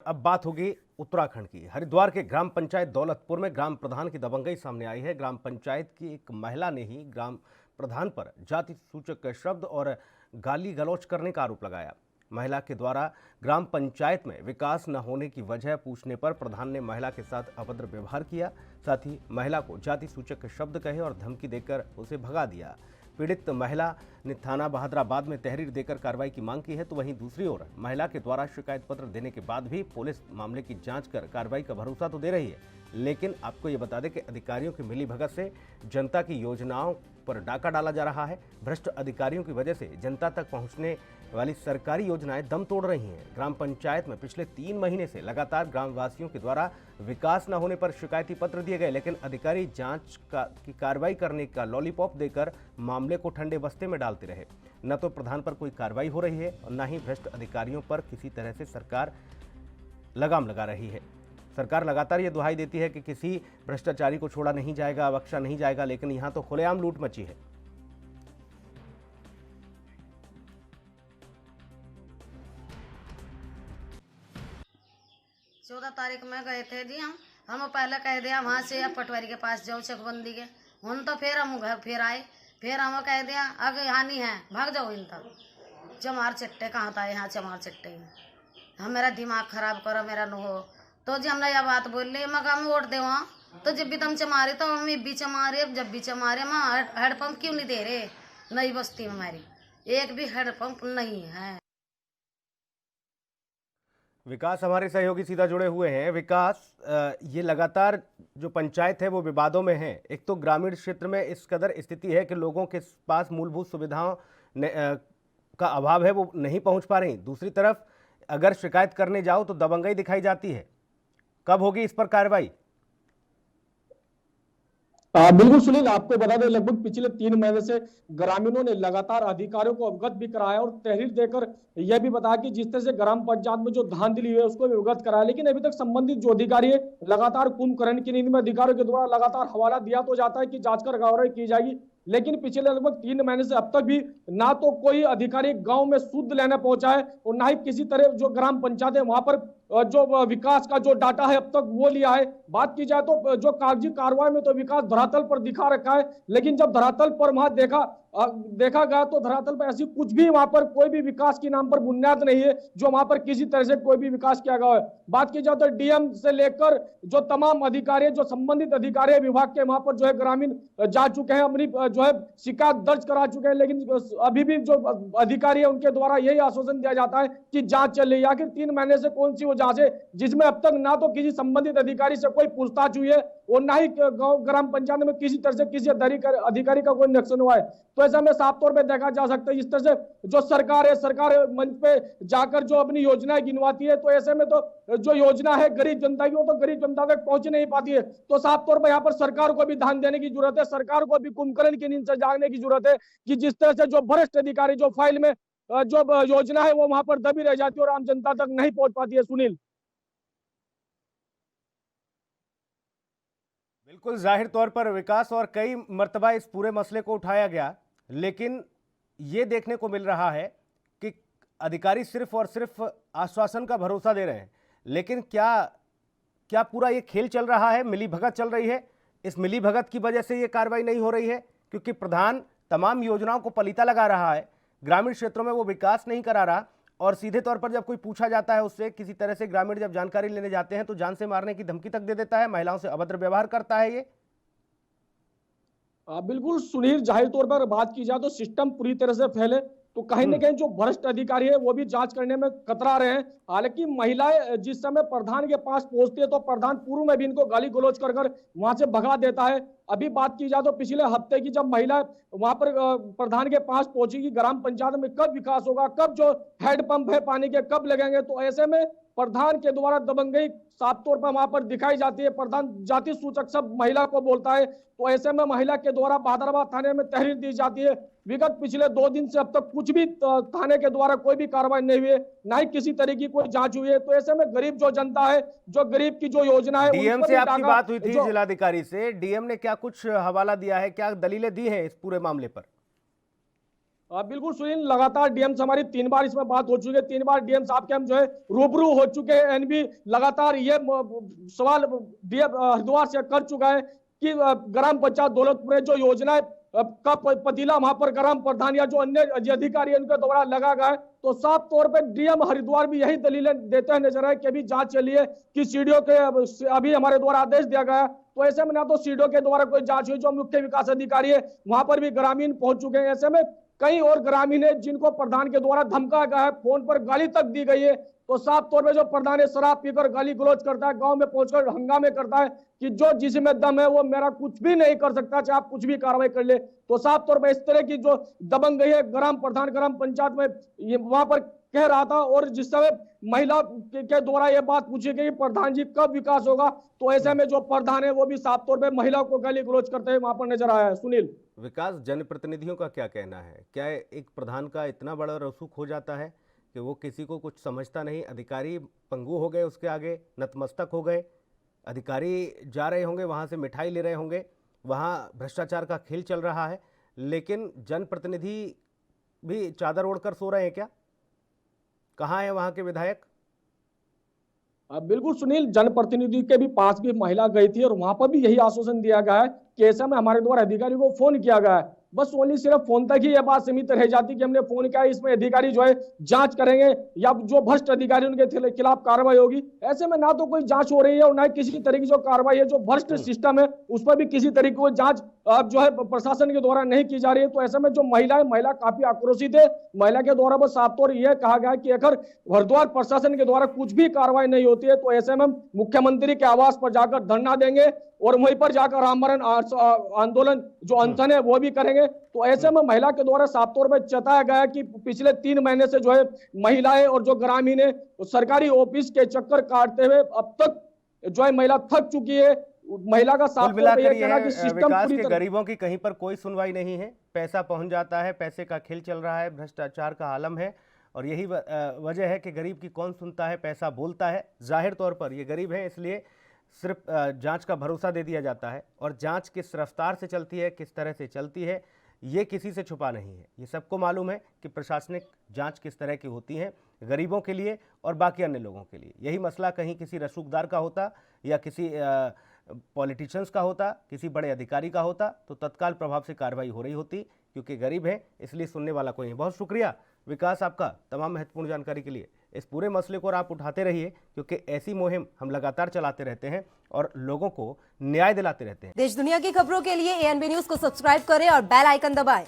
अब बात होगी उत्तराखंड की। हरिद्वार के ग्राम पंचायत दौलतपुर में ग्राम प्रधान की दबंगई सामने आई है। ग्राम पंचायत की एक महिला ने ही ग्राम प्रधान पर जाति सूचक शब्द और गाली गलौज करने का आरोप लगाया। महिला के द्वारा ग्राम पंचायत में विकास न होने की वजह पूछने पर प्रधान ने महिला के साथ अभद्र व्यवहार किया। साथ ही महिला को जाति सूचक शब्द कहे और धमकी देकर उसे भगा दिया। पीड़ित महिला ने थाना बहादुराबाद में तहरीर देकर कार्रवाई की मांग की है, तो वहीं दूसरी ओर महिला के द्वारा शिकायत पत्र देने के बाद भी पुलिस मामले की जांच कर कार्रवाई का भरोसा तो दे रही है, लेकिन आपको ये बता दें कि अधिकारियों की मिलीभगत से जनता की योजनाओं पर डाका डाला जा रहा है। भ्रष्ट अधिकारियों की वजह से जनता तक पहुंचने वाली सरकारी योजनाएं दम तोड़ रही हैं। ग्राम पंचायत में पिछले 3 महीने से लगातार ग्रामवासियों के द्वारा विकास न होने पर शिकायती पत्र दिए गए, लेकिन अधिकारी जांच की कार्रवाई करने का लॉलीपॉप देकर मामले को ठंडे बस्ते में डालते रहे। न तो प्रधान पर कोई कार्रवाई हो रही है और न ही भ्रष्ट अधिकारियों पर किसी तरह से सरकार लगाम लगा रही है। सरकार लगातार ये दुहाई देती है कि किसी भ्रष्टाचारी को छोड़ा नहीं जाएगा, बख्शा नहीं जाएगा, लेकिन यहाँ तो खुलेआम लूट मची है। 14 तारीख में गए थे जी। हम पहले कह दिया वहाँ से अब पटवारी के पास जाओ चकबंदी के। उन तो फिर हम घर फिर आए, फिर हम कह दिया अगर यहाँ नहीं है भाग जाओ इन तक। चमार चट्टे कहाँ था, यहाँ चमार चट्टे हम मेरा दिमाग खराब करो मेरा न हो। तो जी हमने यह बात बोल ली मैं हम वोट दे वहाँ, तो जब भी तुम चमारे तो हम भी चमारे, जब भी चमारे मैं हेडपम्प क्यों नहीं दे रहे। नई बस्ती में हमारी एक भी हेडपम्प नहीं है। विकास हमारे सहयोगी सीधा जुड़े हुए हैं। विकास, ये लगातार जो पंचायत है वो विवादों में है। एक तो ग्रामीण क्षेत्र में इस कदर स्थिति है कि लोगों के पास मूलभूत सुविधाओं का अभाव है, वो नहीं पहुंच पा रही। दूसरी तरफ अगर शिकायत करने जाओ तो दबंगई दिखाई जाती है। कब होगी इस पर कार्रवाई? बिल्कुल सुनील, आपको बता दें लगभग पिछले 3 महीने से ग्रामीणों ने लगातार अधिकारियों को अवगत भी कराया और तहरीर देकर यह भी बताया कि जिस तरह से ग्राम पंचायत में जो धांधली हुई है उसको भी अवगत कराया, लेकिन अभी तक संबंधित जो अधिकारी है लगातार कुंभकर्ण की नींद में अधिकारियों के द्वारा लगातार हवाला दिया तो जाता है कि जांच कर कार्रवाई की जाएगी, लेकिन पिछले लगभग 3 महीने से अब तक भी ना तो कोई अधिकारी गांव में शुद्ध लेने पहुंचा है और ना ही किसी तरह जो ग्राम पंचायत है वहां पर जो विकास का जो डाटा है अब तक वो लिया है। बात की जाए तो जो कागजी कार्रवाई में तो विकास धरातल पर दिखा रखा है, लेकिन जब धरातल पर वहां देखा गया तो धरातल पर ऐसी कुछ भी वहां पर कोई भी विकास के नाम पर बुनियाद नहीं है जो वहां पर किसी तरह से कोई भी विकास किया गया है। बात की जाए तो डीएम से लेकर जो तमाम अधिकारी जो संबंधित अधिकारी विभाग के वहां पर जो है ग्रामीण जा चुके हैं, अपनी जो है शिकायत दर्ज करा चुके हैं, लेकिन अभी भी जो अधिकारी है उनके द्वारा यही आश्वासन दिया जाता है कि जांच चल रही है। आखिर 3 महीने से कौन सी वो जांच है जिसमें अब तक ना तो किसी संबंधित अधिकारी से कोई पूछताछ हुई है और ना ही गांव ग्राम पंचायत में किसी तरह से किसी अधिकारी का कोई निरीक्षण हुआ है। तो ऐसा में साफ तौर पे देखा जा सकता है इस तरह से जो सरकार मंच पे जाकर जो अपनी योजनाएं गिनवाती है, तो ऐसे में तो जो योजना है गरीब जनता की वो तो गरीब जनता तक पहुंच नहीं पाती है। तो साफ तौर पर यहाँ पर सरकार को भी ध्यान देने की जरूरत है, सरकार को भी कुंभकर्ण की नींद से जागने की जरूरत है कि जिस तरह से जो भ्रष्ट अधिकारी जो फाइल में जो योजना है वो वहां पर दबी रह जाती है और आम जनता तक नहीं पहुंच पाती है। सुनील, बिल्कुल जाहिर तौर पर विकास और कई मर्तबा इस पूरे मसले को उठाया गया, लेकिन ये देखने को मिल रहा है कि अधिकारी सिर्फ और सिर्फ आश्वासन का भरोसा दे रहे हैं। लेकिन क्या पूरा ये खेल चल रहा है, मिलीभगत चल रही है? इस मिलीभगत की वजह से ये कार्रवाई नहीं हो रही है क्योंकि प्रधान तमाम योजनाओं को पलीता लगा रहा है, ग्रामीण क्षेत्रों में वो विकास नहीं करा रहा, और सीधे तौर पर जब कोई पूछा जाता है उससे किसी तरह से ग्रामीण जब जानकारी लेने जाते हैं तो जान से मारने की धमकी तक दे देता है, महिलाओं से अभद्र व्यवहार करता है। ये बिल्कुल सुनील, जाहिर तौर पर बात की जाए तो सिस्टम पूरी तरह से फैले तो कहीं ना कहीं जो भ्रष्ट अधिकारी है वो भी जांच करने में कतरा रहे हैं। हालांकि महिलाएं जिस समय प्रधान के पास पहुंचती है तो प्रधान पूर्व में भी इनको गाली गलौज कर वहां से भगा देता है। अभी बात की जाए तो पिछले हफ्ते की जब महिला वहां पर प्रधान के पास पहुंची कि ग्राम पंचायत में कब विकास होगा, कब जो हैंडपंप है पानी के कब लगेंगे, तो ऐसे में प्रधान के द्वारा दबंगई साफ तौर पर वहां पर दिखाई जाती है। प्रधान जाति सूचक सब महिला को बोलता है, तो ऐसे में महिला के द्वारा बहादुराबाद थाने में तहरीर दी जाती है। विगत पिछले 2 दिन से अब तक कुछ भी थाने के द्वारा कोई भी कार्रवाई नहीं हुई है, ना ही किसी तरह की कोई जांच हुई है। तो ऐसे में गरीब जो जनता है, जो गरीब की जो योजना है, डीएम से आपकी बात हुई थी, जिलाधिकारी से, डीएम ने क्या कुछ हवाला दिया है, क्या दलीलें दी है इस पूरे मामले पर? बिल्कुल सुनील, लगातार डीएम से हमारी 3 बार इसमें बात हो चुकी है। 3 बार डीएम साहब के हम जो है रूबरू हो चुके हैं। एनबी लगातार ये सवाल डीएम हरिद्वार से कर चुका है कि ग्राम पंचायत दौलतपुर में जो योजनाएं का पतीला वहां पर ग्राम प्रधान या जो अन्य अधिकारी उनके द्वारा लगा गया है, तो साफ तौर पर डीएम हरिद्वार भी यही दलीलें देते हैं नजर आए कि अभी जांच चली है कि सीडीओ के अभी हमारे द्वारा आदेश दिया गया है। तो ऐसे में ना तो सीडीओ के द्वारा कोई जांच हुई, जो मुख्य विकास अधिकारी है वहां पर भी ग्रामीण पहुंच चुके हैं। ऐसे में कई और ग्रामीण है जिनको प्रधान के द्वारा धमकाया गया है, फोन पर गाली तक दी गई है। तो साफ तौर पे जो प्रधान है शराब पीकर गाली गलौज करता है, गांव में पहुंचकर हंगामे करता है कि जो जिसमें दम है वो मेरा कुछ भी नहीं कर सकता, चाहे आप कुछ भी कार्रवाई कर ले। तो साफ तौर पे इस तरह की जो दबंगई है ग्राम प्रधान ग्राम पंचायत में ये वहां पर कह रहा था। और जिस समय महिला के द्वारा ये बात पूछी गई प्रधान जी कब विकास होगा, तो ऐसे में जो प्रधान है वो भी साफ तौर पे महिला को गाली गलौज करते हुए वहां पर नजर आया है। सुनील, विकास, जनप्रतिनिधियों का क्या कहना है? क्या एक प्रधान का इतना बड़ा रसूख हो जाता है कि वो किसी को कुछ समझता नहीं? अधिकारी पंगु हो गए, उसके आगे नतमस्तक हो गए। अधिकारी जा रहे होंगे, वहाँ से मिठाई ले रहे होंगे, वहाँ भ्रष्टाचार का खेल चल रहा है, लेकिन जनप्रतिनिधि भी चादर ओढ़कर सो रहे हैं क्या? कहाँ है वहाँ के विधायक? बिल्कुल सुनील, जनप्रतिनिधि के भी पास भी महिला गई थी और वहां पर भी यही आश्वासन दिया गया है कि ऐसा में हमारे द्वारा अधिकारी को फोन किया गया है। बस ओनली सिर्फ फोन तक ही यह बात सीमित रह जाती कि हमने फोन किया, इसमें अधिकारी जो है जांच करेंगे या जो भ्रष्ट अधिकारी उनके खिलाफ कार्रवाई होगी। ऐसे में ना तो कोई जांच हो रही है और ना किसी तरह की जो कार्रवाई है, जो भ्रष्ट सिस्टम है उस पर भी किसी तरीके की जांच जो है प्रशासन के द्वारा नहीं की जा रही है। तो ऐसे में जो महिला काफी आक्रोशित है। महिला के द्वारा बस साफ तौर यह कहा गया कि अगर हरिद्वार प्रशासन के द्वारा कुछ भी कार्रवाई नहीं होती है तो ऐसे में मुख्यमंत्री के आवास पर जाकर धरना देंगे और वहीं पर जाकर आमरण आंदोलन जो अनशन है वो भी करेंगे। तो ऐसे में महिला के द्वारा साफ तौर पर जताया गया कि पिछले 3 महीने से जो है महिलाएं और जो ग्रामीण है सरकारी ऑफिस के चक्कर काटते हुए अब तक जो है महिला थक चुकी है। महिला का साफ तौर पर यह कहना कि सिस्टम विकास पूरी के तरह गरीबों की कहीं पर कोई सुनवाई नहीं है। पैसा पहुंच जाता है, पैसे का खेल चल रहा है, भ्रष्टाचार का आलम है और यही वजह है कि गरीब की कौन सुनता है, पैसा बोलता है। जाहिर तौर पर ये गरीब है, इसलिए सिर्फ जांच का भरोसा दे दिया जाता है और जांच किस रफ्तार से चलती है, किस तरह से चलती है, ये किसी से छुपा नहीं है। ये सबको मालूम है कि प्रशासनिक जांच किस तरह की होती है गरीबों के लिए और बाकी अन्य लोगों के लिए। यही मसला कहीं किसी रसूखदार का होता या किसी पॉलिटिशियंस का होता, किसी बड़े अधिकारी का होता तो तत्काल प्रभाव से कार्रवाई हो रही होती। क्योंकि गरीब है इसलिए सुनने वाला कोई नहीं। बहुत शुक्रिया विकास आपका तमाम महत्वपूर्ण जानकारी के लिए। इस पूरे मसले को और आप उठाते रहिए क्योंकि ऐसी मुहिम हम लगातार चलाते रहते हैं और लोगों को न्याय दिलाते रहते हैं। देश दुनिया की खबरों के लिए ANB न्यूज को सब्सक्राइब करें और बेल आइकन दबाएं।